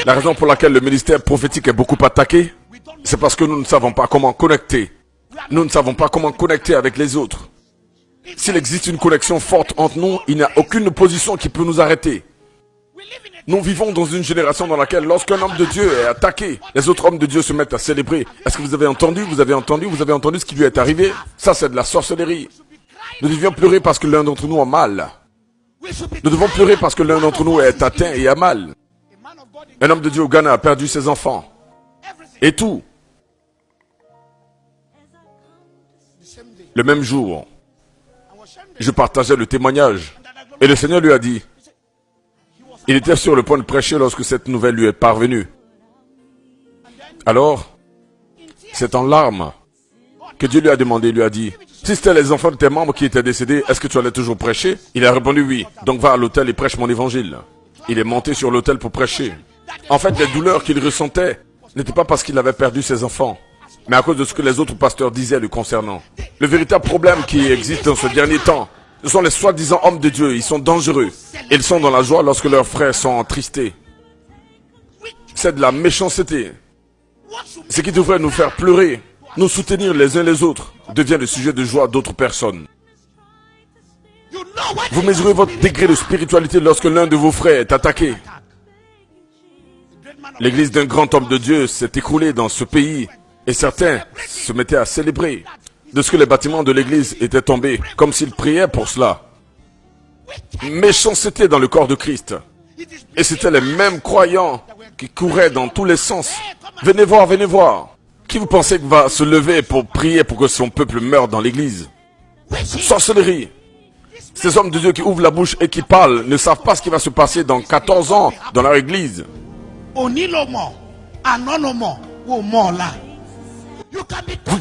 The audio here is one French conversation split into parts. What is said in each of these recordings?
La raison pour laquelle le ministère prophétique est beaucoup attaqué, c'est parce que nous ne savons pas comment connecter. Nous ne savons pas comment connecter avec les autres. S'il existe une connexion forte entre nous, il n'y a aucune opposition qui peut nous arrêter. Nous vivons dans une génération dans laquelle lorsqu'un homme de Dieu est attaqué, les autres hommes de Dieu se mettent à célébrer. Est-ce que vous avez entendu ce qui lui est arrivé? Ça, c'est de la sorcellerie. Nous devions pleurer parce que l'un d'entre nous a mal. Nous devons pleurer parce que l'un d'entre nous est atteint et a mal. Un homme de Dieu au Ghana a perdu ses enfants. Et tout. Le même jour, je partageais le témoignage. Et le Seigneur lui a dit, il était sur le point de prêcher lorsque cette nouvelle lui est parvenue. Alors, c'est en larmes que Dieu lui a demandé, il lui a dit, si c'était les enfants de tes membres qui étaient décédés, est-ce que tu allais toujours prêcher? Il a répondu oui. Donc va à l'autel et prêche mon évangile. Il est monté sur l'autel pour prêcher. En fait, les douleurs qu'il ressentait n'étaient pas parce qu'il avait perdu ses enfants, mais à cause de ce que les autres pasteurs disaient le concernant. Le véritable problème qui existe dans ce dernier temps, ce sont les soi-disant hommes de Dieu. Ils sont dangereux. Ils sont dans la joie lorsque leurs frères sont entristés. C'est de la méchanceté. Ce qui devrait nous faire pleurer, nous soutenir les uns les autres, devient le sujet de joie d'autres personnes. Vous mesurez votre degré de spiritualité lorsque l'un de vos frères est attaqué. L'église d'un grand homme de Dieu s'est écroulée dans ce pays et certains se mettaient à célébrer de ce que les bâtiments de l'église étaient tombés, comme s'ils priaient pour cela. Méchanceté dans le corps de Christ. Et c'était les mêmes croyants qui couraient dans tous les sens. Venez voir, venez voir. Qui vous pensez que va se lever pour prier pour que son peuple meure dans l'église? Sorcellerie. Ces hommes de Dieu qui ouvrent la bouche et qui parlent ne savent pas ce qui va se passer dans 14 ans dans leur église. Vous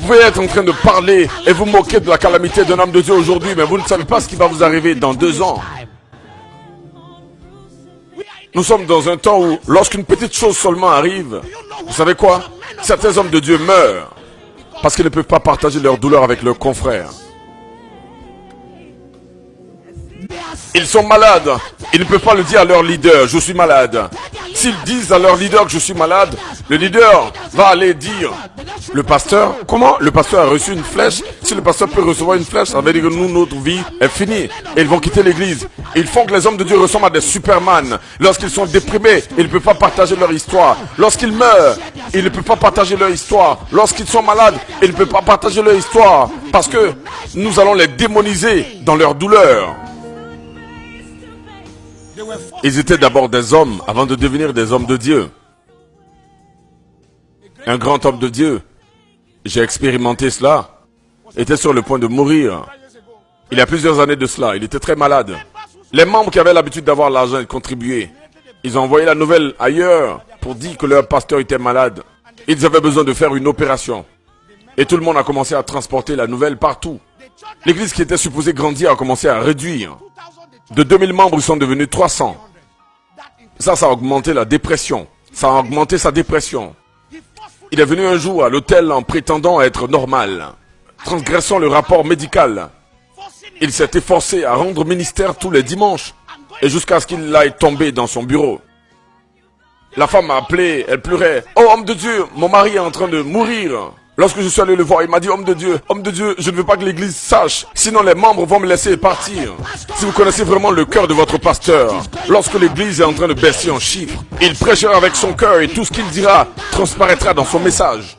pouvez être en train de parler et vous moquer de la calamité d'un homme de Dieu aujourd'hui, mais vous ne savez pas ce qui va vous arriver dans 2 ans. Nous sommes dans un temps où, lorsqu'une petite chose seulement arrive, vous savez quoi? Certains hommes de Dieu meurent parce qu'ils ne peuvent pas partager leur douleur avec leurs confrères. Ils sont malades. Ils ne peuvent pas le dire à leur leader, je suis malade. S'ils disent à leur leader que je suis malade, le leader va aller dire, le pasteur, comment? Le pasteur a reçu une flèche. Si le pasteur peut recevoir une flèche, ça veut dire que nous, notre vie est finie. Et ils vont quitter l'église. Ils font que les hommes de Dieu ressemblent à des Superman. Lorsqu'ils sont déprimés, ils ne peuvent pas partager leur histoire. Lorsqu'ils meurent, ils ne peuvent pas partager leur histoire. Lorsqu'ils sont malades, ils ne peuvent pas partager leur histoire. Parce que nous allons les démoniser dans leur douleur. Ils étaient d'abord des hommes avant de devenir des hommes de Dieu. Un grand homme de Dieu, j'ai expérimenté cela, était sur le point de mourir. Il y a plusieurs années de cela, il était très malade. Les membres qui avaient l'habitude d'avoir l'argent et de contribuer, ils ont envoyé la nouvelle ailleurs pour dire que leur pasteur était malade. Ils avaient besoin de faire une opération. Et tout le monde a commencé à transporter la nouvelle partout. L'église qui était supposée grandir a commencé à réduire. De 2000 membres, ils sont devenus 300. Ça a augmenté la dépression. Ça a augmenté sa dépression. Il est venu un jour à l'hôtel en prétendant être normal, transgressant le rapport médical. Il s'est efforcé à rendre ministère tous les dimanches, et jusqu'à ce qu'il aille tomber dans son bureau. La femme m'a appelé, elle pleurait. « Oh, homme de Dieu, mon mari est en train de mourir. » Lorsque je suis allé le voir, il m'a dit, homme de Dieu, je ne veux pas que l'église sache, sinon les membres vont me laisser partir. Si vous connaissez vraiment le cœur de votre pasteur, lorsque l'église est en train de baisser en chiffres, il prêchera avec son cœur et tout ce qu'il dira transparaîtra dans son message.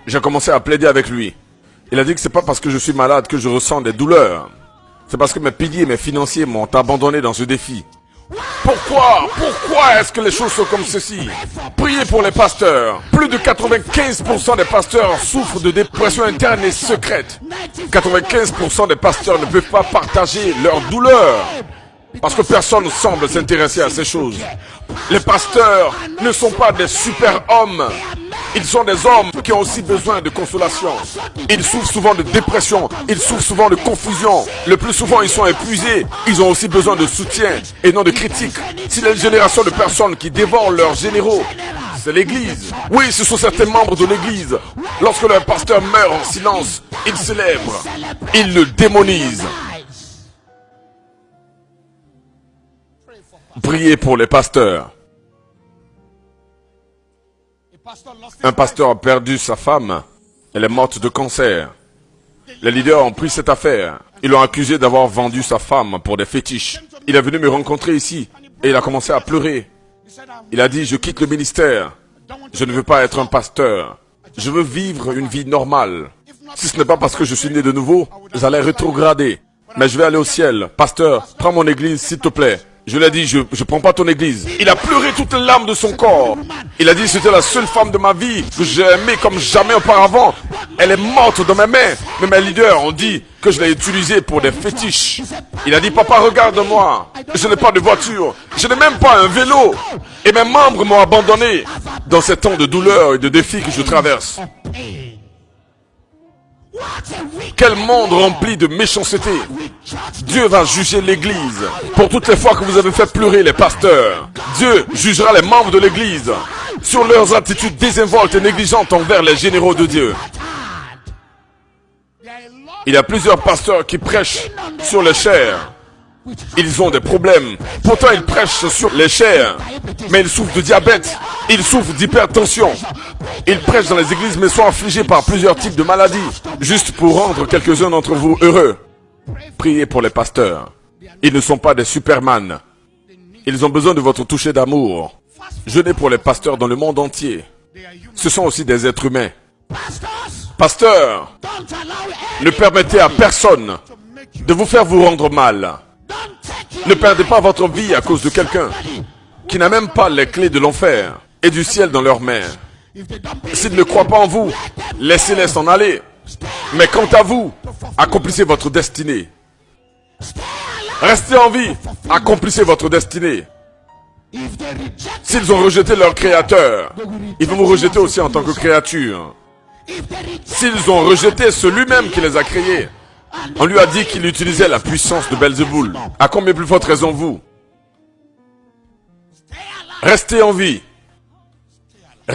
J'ai commencé à plaider avec lui. Il a dit que c'est pas parce que je suis malade que je ressens des douleurs. C'est parce que mes piliers, mes financiers m'ont abandonné dans ce défi. Pourquoi est-ce que les choses sont comme ceci? Priez pour les pasteurs. Plus de 95% des pasteurs souffrent de dépression interne et secrète. 95% des pasteurs ne peuvent pas partager leur douleur parce que personne ne semble s'intéresser à ces choses. Les pasteurs ne sont pas des super-hommes. Ils sont des hommes qui ont aussi besoin de consolation. Ils souffrent souvent de dépression. Ils souffrent souvent de confusion. Le plus souvent, ils sont épuisés. Ils ont aussi besoin de soutien et non de critique. S'il y a une génération de personnes qui dévorent leurs généraux, c'est l'église. Oui, ce sont certains membres de l'église. Lorsque leur pasteur meurt en silence, ils célèbrent. Ils le démonisent. Priez pour les pasteurs. Un pasteur a perdu sa femme. Elle est morte de cancer. Les leaders ont pris cette affaire. Ils l'ont accusé d'avoir vendu sa femme pour des fétiches. Il est venu me rencontrer ici et il a commencé à pleurer. Il a dit, je quitte le ministère. Je ne veux pas être un pasteur. Je veux vivre une vie normale. Si ce n'est pas parce que je suis né de nouveau, j'allais rétrograder. Mais je vais aller au ciel. Pasteur, prends mon église, s'il te plaît. Je lui ai dit, je prends pas ton église. Il a pleuré toutes les larmes de son corps. Il a dit, c'était la seule femme de ma vie que j'ai aimée comme jamais auparavant. Elle est morte dans mes mains. Mais mes leaders ont dit que je l'ai utilisée pour des fétiches. Il a dit, papa, regarde-moi. Je n'ai pas de voiture. Je n'ai même pas un vélo. Et mes membres m'ont abandonné dans ces temps de douleur et de défis que je traverse. Quel monde rempli de méchanceté. Dieu va juger l'église pour toutes les fois que vous avez fait pleurer les pasteurs. Dieu jugera les membres de l'église sur leurs attitudes désinvoltes et négligentes envers les généraux de Dieu. Il y a plusieurs pasteurs qui prêchent sur les chairs. Ils ont des problèmes. Pourtant, ils prêchent sur les chairs. Mais ils souffrent de diabète. Ils souffrent d'hypertension. Ils prêchent dans les églises mais sont affligés par plusieurs types de maladies. Juste pour rendre quelques-uns d'entre vous heureux. Priez pour les pasteurs. Ils ne sont pas des superman. Ils ont besoin de votre toucher d'amour. Jeûnez pour les pasteurs dans le monde entier. Ce sont aussi des êtres humains. Pasteurs, ne permettez à personne de vous faire vous rendre mal. Ne perdez pas votre vie à cause de quelqu'un qui n'a même pas les clés de l'enfer et du ciel dans leurs mains. S'ils ne croient pas en vous, laissez-les s'en aller. Mais quant à vous, accomplissez votre destinée. Restez en vie, accomplissez votre destinée. S'ils ont rejeté leur créateur, ils vont vous rejeter aussi en tant que créature. S'ils ont rejeté celui-même qui les a créés, on lui a dit qu'il utilisait la puissance de Belzéboul. À combien plus forte raison vous? Restez en vie.